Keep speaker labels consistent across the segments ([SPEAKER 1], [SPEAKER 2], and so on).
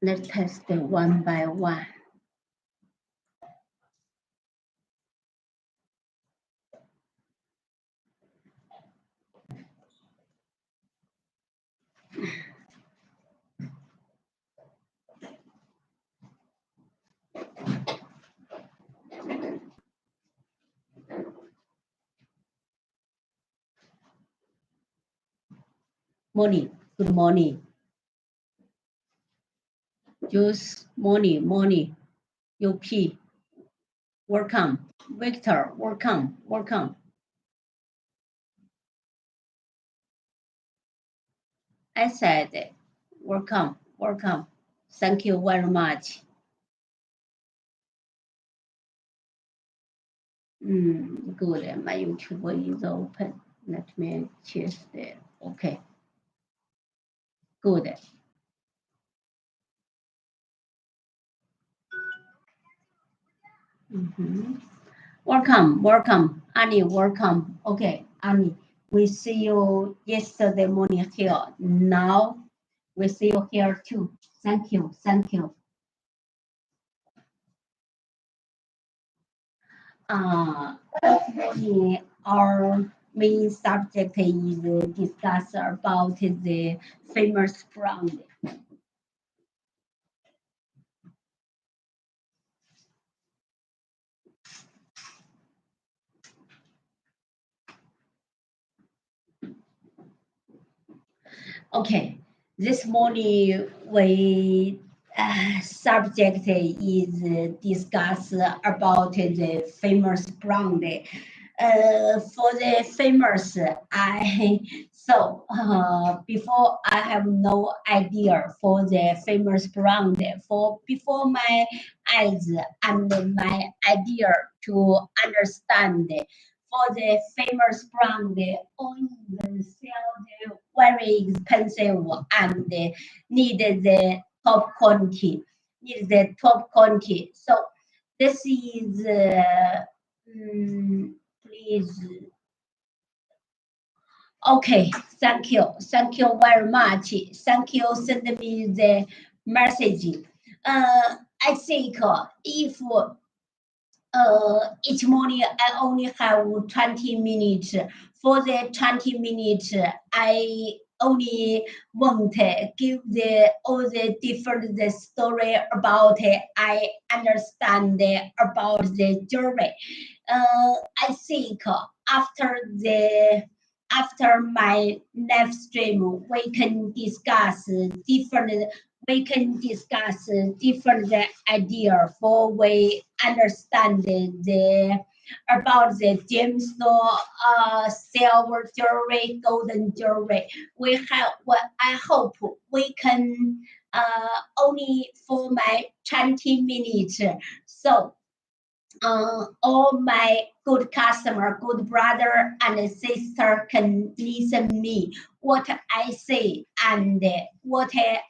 [SPEAKER 1] Let's test it one by one. Morning, good morning. Just morning. UP, welcome. Victor, welcome. I said, welcome. Thank you very much. Good. My YouTube is open. Let me choose there. Okay. Good. Welcome. Annie, welcome. Okay, Annie, we see you yesterday morning here. Now we see you here too. Thank you. This morning, our main subject is discuss about the famous brand. Okay, this morning we subject is discuss about the famous brand. For the famous, before I have no idea for the famous brand. For before my eyes and my idea to understand for the famous brand, only sell the very expensive and need the top quality. So this is please. Okay, thank you very much. Thank you, send me the message. I think if each morning I only have 20 minutes. For the 20 minutes, I only want to give all the different story about it. I understand about the journey. I think after my live stream, we can discuss different idea for we understand about the gemstone, silver jewelry, golden jewelry. I hope we can only for my 20 minutes. So all my good customer, good brother and sister can listen me what I say and what I'm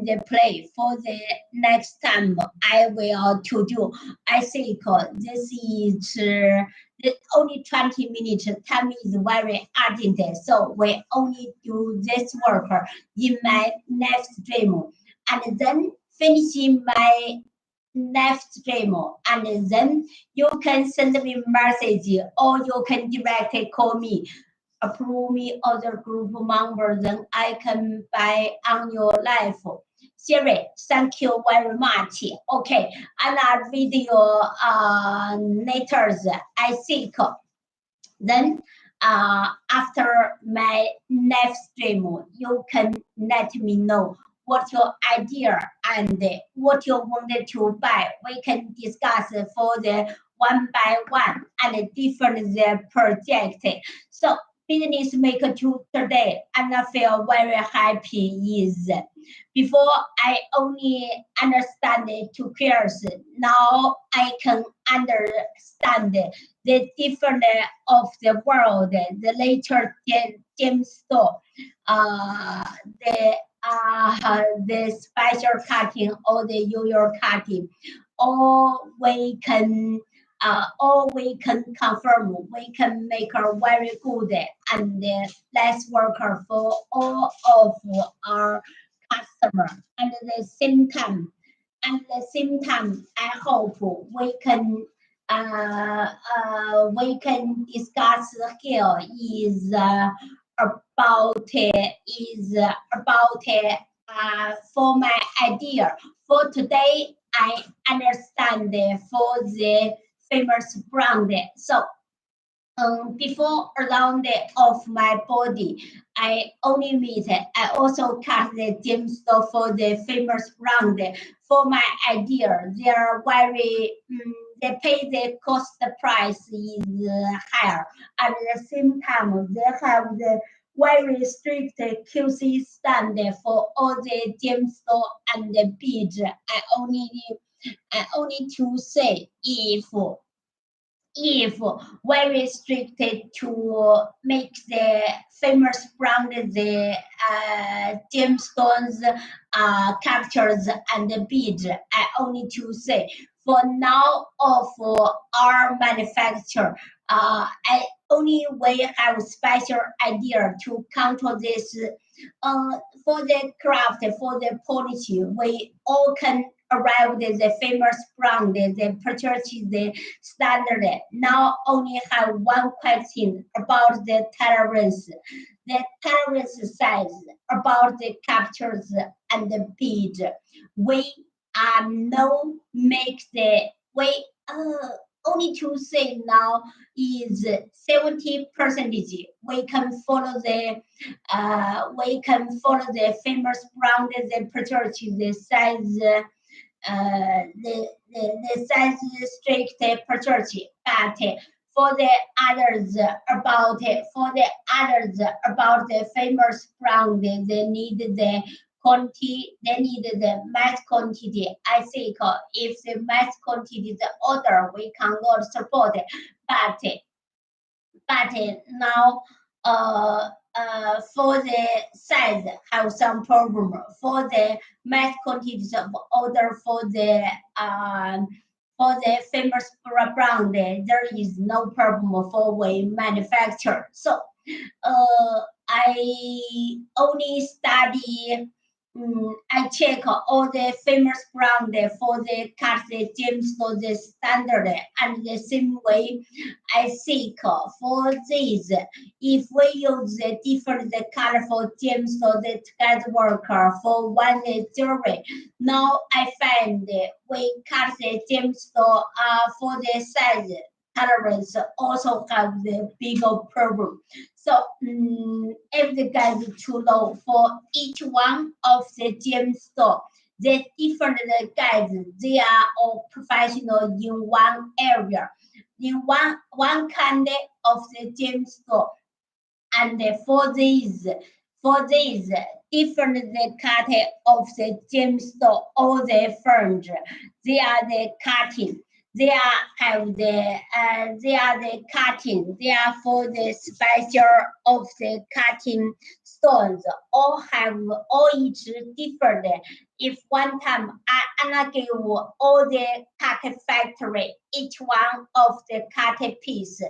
[SPEAKER 1] the play for the next time I will to do. I think this is only 20 minutes. Time is very urgent, so we only do this work in my next stream, and then finishing my next stream, and then you can send me message or you can directly call me, approve me other group member, then I can buy on your life. Siri, thank you very much. Okay, another video later, I think. Then after my next stream, you can let me know what your idea and what you wanted to buy. We can discuss for the one by one and different the project. So business maker today, and I feel very happy is before I only understand the 2 years. Now I can understand the different of the world, the later gemstone, the special cutting or the usual cutting, or we can or we can confirm, we can make a very good and less worker for all of our customers. And at the same time, I hope we can discuss here is about for my idea. For today, I understand for the famous brand. So before around of my body, I only meet. I also cut the gemstone for the famous brand. For my idea, they are very. They pay the cost price is higher. At the same time, they have the very strict QC standard for all the gemstone and the beads. I only to say if very restricted to make the famous brand the gemstones captures and the beads. I only to say for now of our manufacturer, I only we have special idea to control this for the craft, for the polish. We all can arrive at the famous brand, the purchase the standard. Now only have one question about the tolerance. The tolerance size about the captures and the bead. We no make the we only to say now is 70%. We can follow the famous brand, the purchase the size. The size strict purchase, but for the others about the famous brand, they need the quantity, they need the mass quantity. I think if the mass quantity is the order, we cannot support it. But now for the size have some problem. For the mass quantities of order for the famous brand, there is no problem for we manufacture. So I only study. I check all the famous brand for the cut the gemstone the standard, and the same way I seek for this. If we use the different colorful gemstone that get worker for one jewelry, now I find we cut the gemstone for the size tolerance also have the bigger problem. So if the guys too low for each one of the gemstone, the different guys, they are all professional in one area, in one kind of the gemstone. And for these different the cut of the gemstone, all the fringe, they are the cutting. They are have the cutting. They are for the special of the cutting stones. All each different. If one time I give all the cut factory each one of the cut piece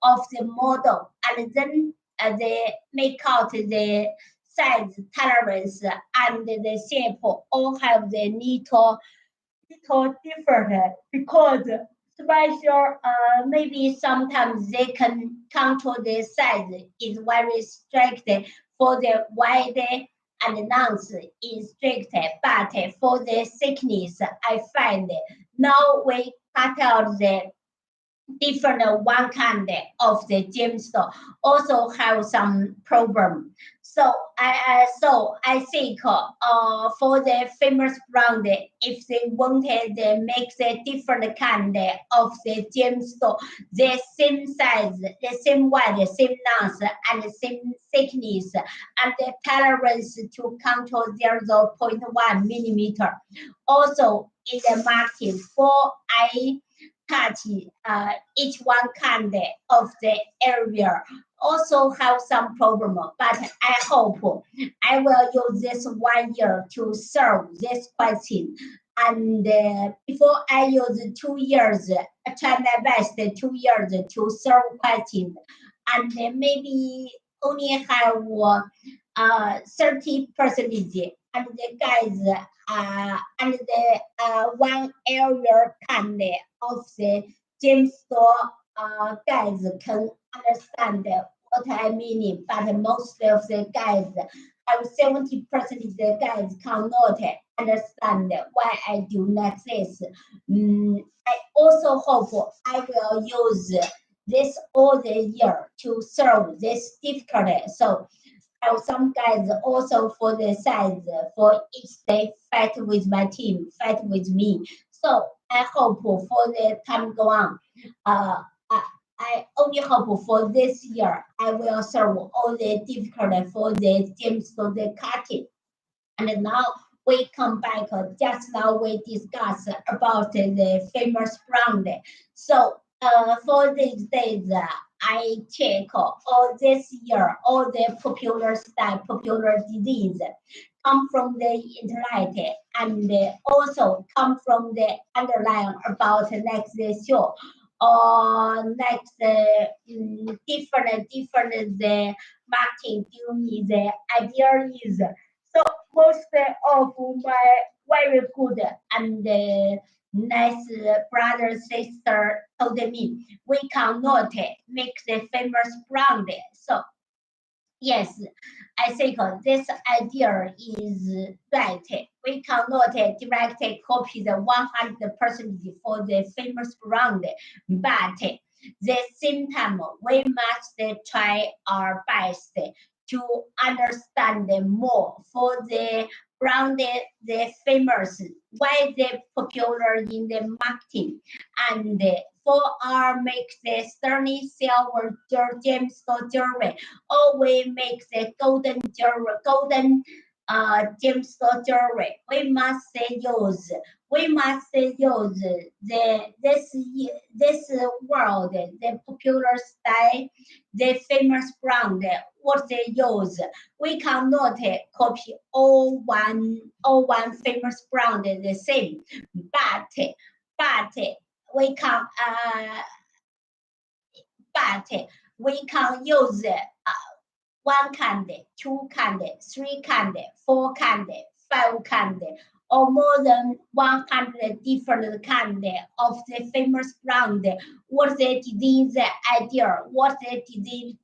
[SPEAKER 1] of the model, and then they make out the size, tolerance, and the shape all have the little different because special maybe sometimes they can control the size is very strict for the wide and length is strict, but for the thickness I find now we cut out the different one kind of the gemstone also have some problem. So I think for the famous brand, if they wanted they make the different kind of the gemstone, the same size, the same wide, the same length, and the same thickness, and the tolerance to control 0.1 millimeter. Also in the market for touch each one kind of the area also have some problem, but I hope I will use this 1 year to solve this question. And before I use 2 years, I try my best 2 years to serve questions, and maybe only have 30 percentage, and the guys and the one area kind of the gym store guys can understand what I mean, but most of the guys have 70% of the guys cannot understand why I do like this. I also hope I will use this all the year to solve this difficulty. So some guys also for the size for each day fight with my team, fight with me. So I hope for the time go on. Uh, I, I only hope for this year I will solve all the difficulty for the teams for the cutting. And now we come back. Just now we discussed about the famous brand. So for these days, I check all this year, all the popular style, popular disease come from the internet and also come from the underline about next show or next different the marketing give me the idea is so most of my very good and nice brother sister told me we cannot make the famous brand. So yes, I think this idea is right. We cannot directly copy the 100% for the famous brand, but the same time we must try our best to understand more for the brand, the famous, why they popular in the marketing, and for our make the sterling silver gemstone jewelry always make the golden jewelry, golden gemstone jewelry. We must use this world, the popular style, the famous brand, what they use. We cannot copy all one famous brand the same, but we can but we can use 1 candle, 2 candle, 3 candle, 4 candle, 5 candle, or more than 100 different candle of the famous brand. What the disease idea, what the disease,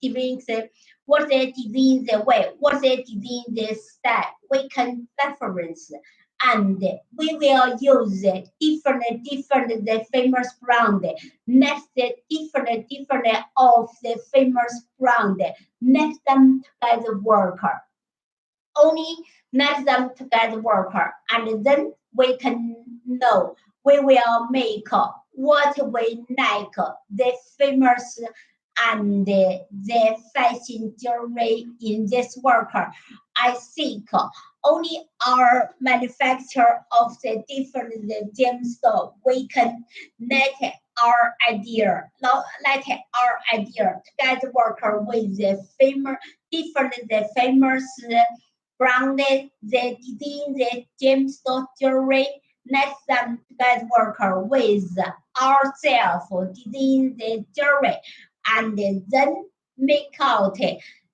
[SPEAKER 1] what the disease way, what the disease style. We can reference and we will use different the famous brand next different of the famous brand let them together worker. Only let them together worker, and then we can know we will make what we like the famous and the fashion jewelry in this worker. I think only our manufacturer of the different gemstone we can let our idea, let our idea together worker with the famous different the famous branded the design the gemstone jewelry. Let them together worker with ourselves design the jewelry and then make out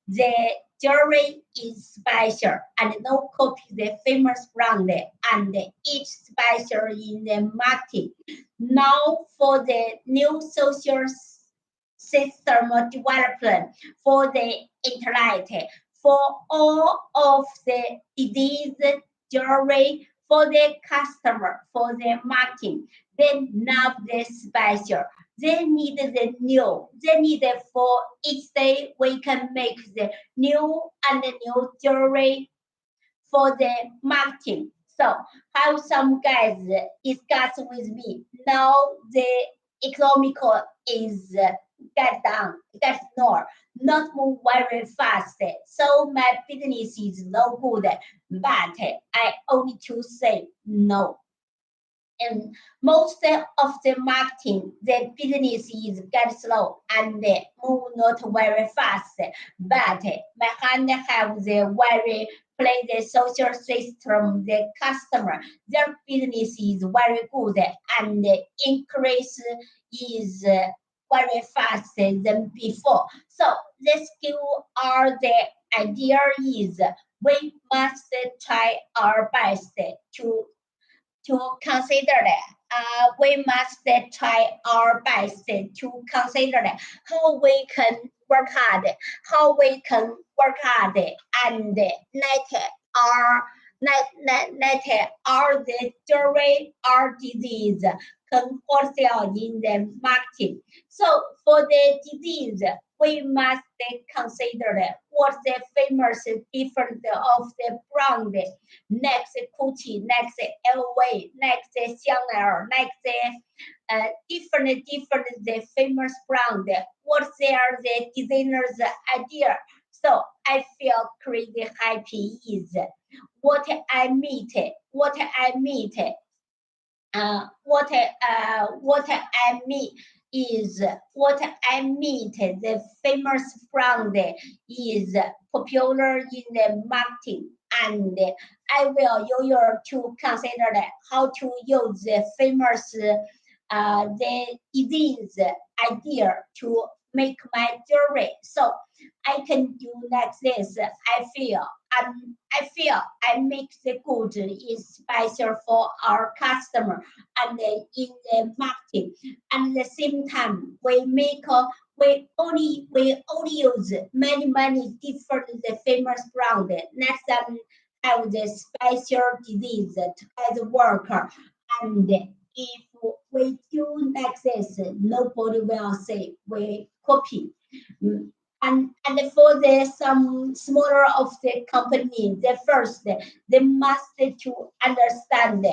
[SPEAKER 1] the jewelry is special and no copy the famous brand and each special in the market. Now for the new social system development for the internet for all of the disease jewelry for the customer for the marketing. They love the special. They need the new. They need it for each day we can make the new and the new jewelry for the marketing. So how some guys discuss with me. Now the economical is get down, get lower, not move very fast. So my business is no good, but I only to say no. And most of the marketing, the business is get slow and move not very fast. But my hand have the very play the social system, the customer, their business is very good and increase is very fast than before. So the skill or the idea is we must try our best to consider that. We must try our best to consider that how we can work hard, and let our the jury or disease can foresell in the market. So for the disease, we must consider what's the famous difference of the brand. Next Gucci, next LV, next Chanel, next different the famous brand. What their the designers idea? So I feel crazy happy is what I meet, what I meet the famous brand is popular in the marketing, and I will you to consider that how to use the famous the disease idea to make my jewelry. So I can do like this. I feel I make the good is special for our customer and in the market. And at the same time, we only use many different the famous brand. Next time have the special disease as a worker. And if we do like this, nobody will say we copy. Mm, and for the some smaller of the company, the first they must to understand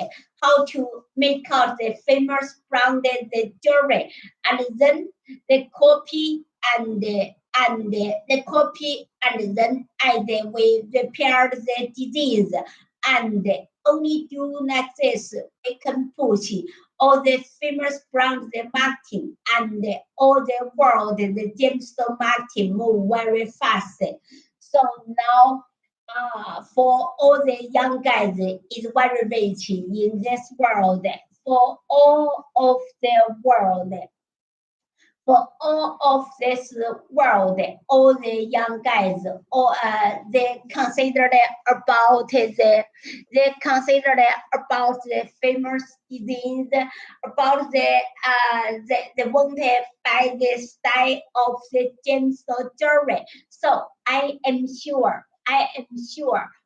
[SPEAKER 1] how to make out the famous branded the jewelry, and then the copy and the copy, and then we repair the disease, and only do like this we can push all the famous brands, the marketing, and all the world, the gemstone marketing move very fast. So now, for all the young guys, is very rich in this world. For all of the world, for all of this world, all the young guys, all they consider about the famous disease, about the wanted by the style of the James jewelry. So I am sure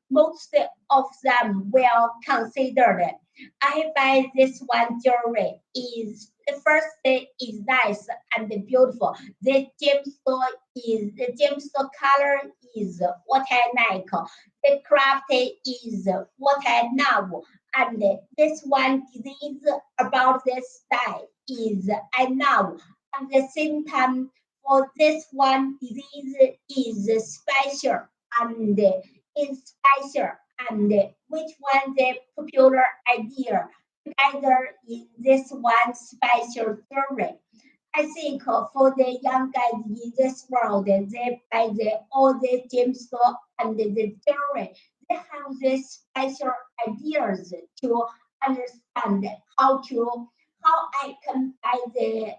[SPEAKER 1] most of them will consider it. I buy this one jewelry is the first day is nice and beautiful. The gemstone color is what I like. The craft is what I love. And this one disease about this style is I love. At the same time, for this one disease is special and is special, and which one the popular idea together in this one special story. I think for the young guys in this world, they buy all the gemstone and the jewelry. They have these special ideas to understand how I can buy the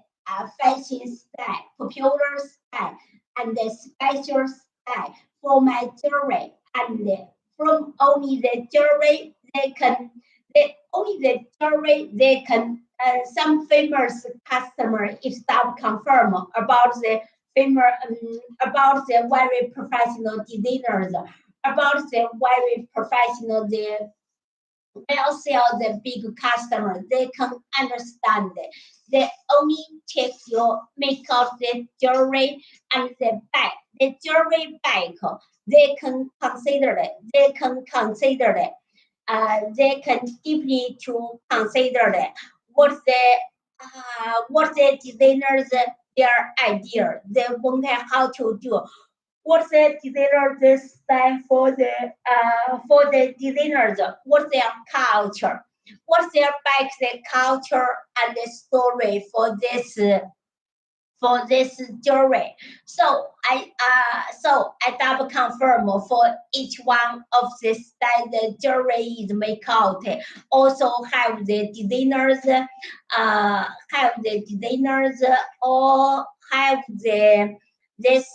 [SPEAKER 1] fashion style, popular style, and the special style for my jewelry. And from only the jewelry, only the jewelry they can some famous customer if start confirm about the famous about the very professional designers, about the very professional the will sell the big customer. They can understand it. They only check your makeup, the jewelry, and the bag. The jewelry bag, they can consider it. They can deeply to consider it. What the designers their idea. They won't have how to do. What's the designer this time for the designers? What's their culture? What's their back the culture and the story for this for this jewelry. So I double confirm for each one of this that the jewelry is make out. Also have the designers, or have this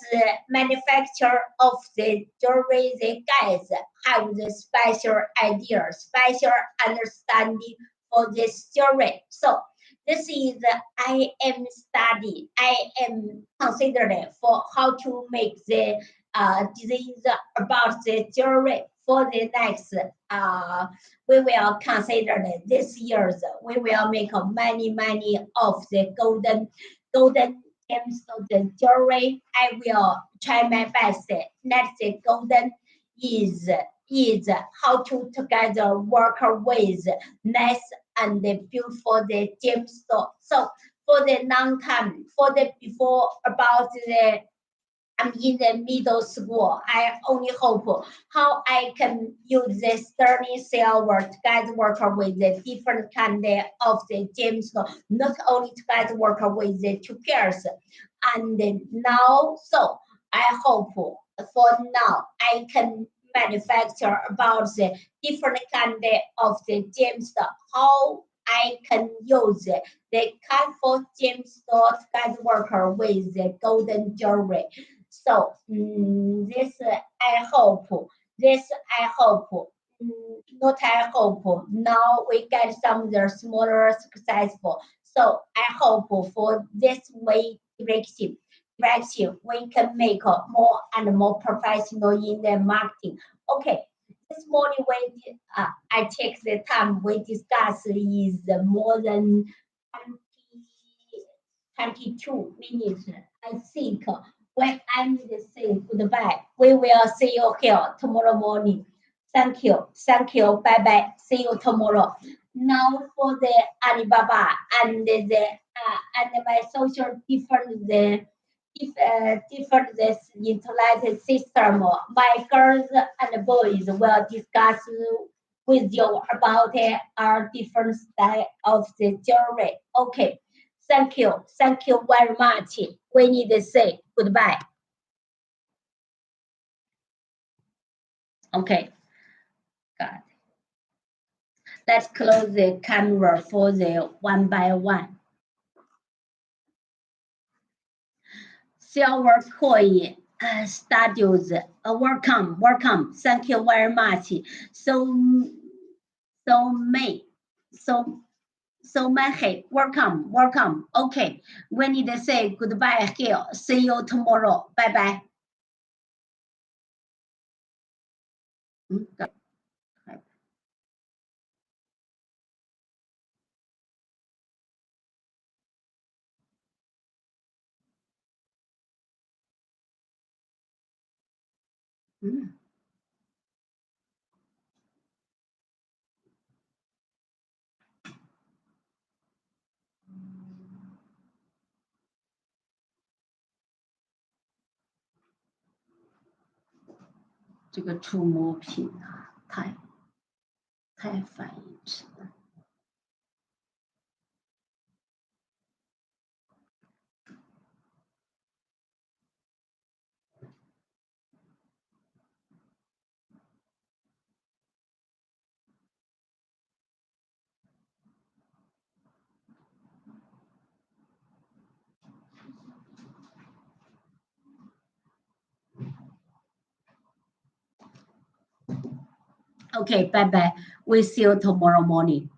[SPEAKER 1] manufacturer of the jewelry, the guys have the special idea, special understanding for this jewelry. So this is I am study. I am considering for how to make the disease about the jewelry for the next. We will consider this year's. We will make many of the golden gems of the jewelry. I will try my best. Next golden is how to together work with nice and beautiful the gemstone. So for the long time, for the before about the I'm in the middle school. I only hope how I can use this learning silver to guide worker with the different kind of the gemstone, not only to guide worker with the two pairs. And now, so I hope for now I can manufacture about the different kind of the gemstone. How I can use the colorful gemstone guide worker with the golden jewelry. So this I hope, not I hope. Now we get some of the smaller successful. So I hope for this way direction, we can make more and more professional in the marketing. Okay, this morning when I take the time we discuss is more than 22 minutes. I think when I need to say goodbye, we will see you here tomorrow morning. Thank you. Bye bye. See you tomorrow. Now for the Alibaba and and my social different this internet system. My girls and boys will discuss with you about our different style of the jewelry. Okay. Thank you. Thank you very much. We need to say goodbye. Okay. God. Let's close the camera for the one by one. Silver Koi Studios, welcome. Thank you very much. So Mahe, welcome. Okay, we need to say goodbye here. See you tomorrow. Bye bye. 这个触摸品啊，太反义词了。Okay, bye bye. We'll see you tomorrow morning.